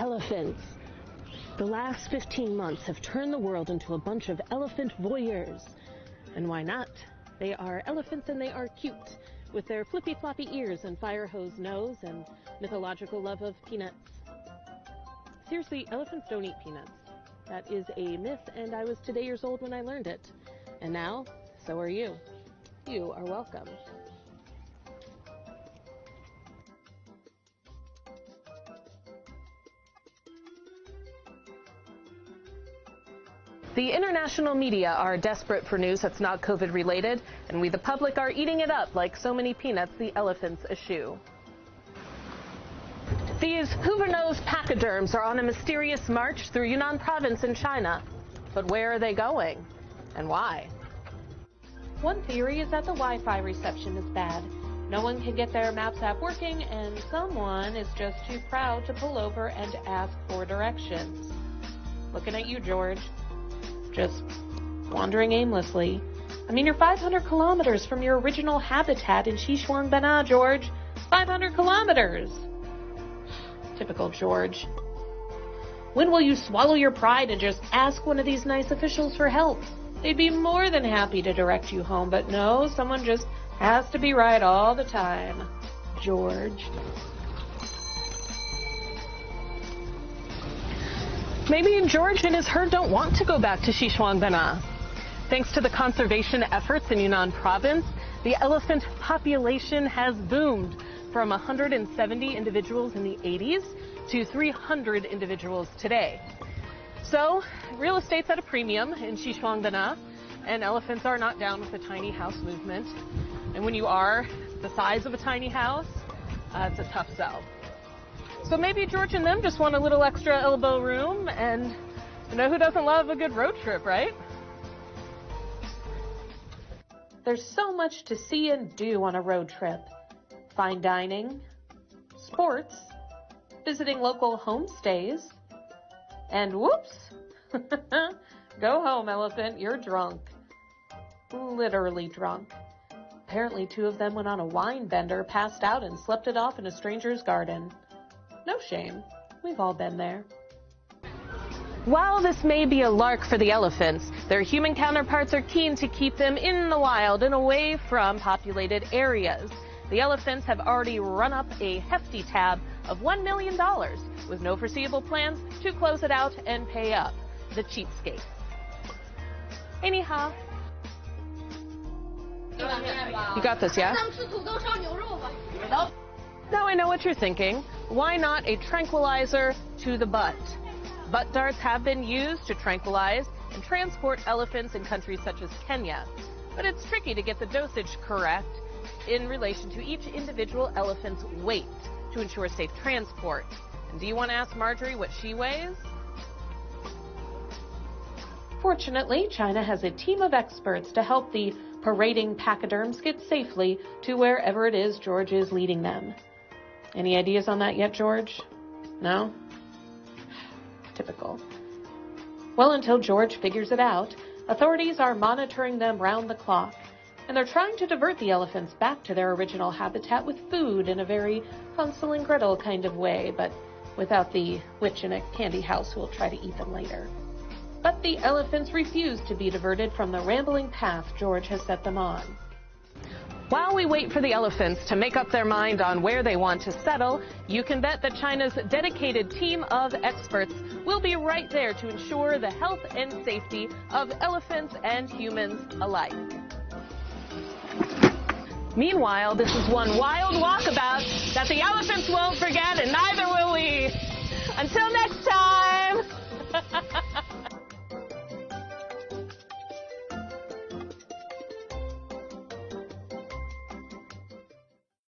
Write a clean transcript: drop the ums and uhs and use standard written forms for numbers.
Elephants. The last 15 months have turned the world into a bunch of elephant voyeurs. And why not? They are elephants and they are cute, with their flippy-floppy ears and fire hose nose and mythological love of peanuts. Seriously, elephants don't eat peanuts. That is a myth, and I was today years old when I learned it. And now, so are you. You are welcome. The international media are desperate for news that's not COVID related, and we the public are eating it up like so many peanuts the elephants eschew. These hoover-nosed pachyderms are on a mysterious march through Yunnan province in China. But where are they going? And why? One theory is that the Wi-Fi reception is bad. No one can get their Maps app working, and someone is just too proud to pull over and ask for directions. Looking at you, George. Just wandering aimlessly. I mean, you're 500 kilometers from your original habitat in Xishuangbanna, George. 500 kilometers! Typical George. When will you swallow your pride and just ask one of these nice officials for help? They'd be more than happy to direct you home, but no, someone just has to be right all the time. George. Maybe George and his herd don't want to go back to Xishuangbanna. Thanks to the conservation efforts in Yunnan province, the elephant population has boomed from 170 individuals in the 80s to 300 individuals today. So, real estate's at a premium in Xishuangbanna, and elephants are not down with the tiny house movement. And when you are the size of a tiny house, it's a tough sell. So maybe George and them just want a little extra elbow room, and you know who doesn't love a good road trip, right? There's so much to see and do on a road trip. Fine dining, sports, visiting local homestays, and whoops, go home, elephant, you're drunk. Literally drunk. Apparently 2 of them went on a wine bender, passed out, and slept it off in a stranger's garden. No shame. We've all been there. While this may be a lark for the elephants, their human counterparts are keen to keep them in the wild and away from populated areas. The elephants have already run up a hefty tab of $1 million with no foreseeable plans to close it out and pay up. The cheapskates. Anyhow. You got this, yeah? Now I know what you're thinking. Why not a tranquilizer to the butt? Butt darts have been used to tranquilize and transport elephants in countries such as Kenya. But it's tricky to get the dosage correct in relation to each individual elephant's weight to ensure safe transport. And do you want to ask Marjorie what she weighs? Fortunately, China has a team of experts to help the parading pachyderms get safely to wherever it is George is leading them. Any ideas on that yet, George? No? Typical. Well, until George figures it out, authorities are monitoring them round the clock, and they're trying to divert the elephants back to their original habitat with food in a very Hansel and Gretel kind of way, but without the witch in a candy house who will try to eat them later. But the elephants refuse to be diverted from the rambling path George has set them on. While we wait for the elephants to make up their mind on where they want to settle, you can bet that China's dedicated team of experts will be right there to ensure the health and safety of elephants and humans alike. Meanwhile, this is one wild walkabout that the elephants won't forget, and neither will we. Until next time!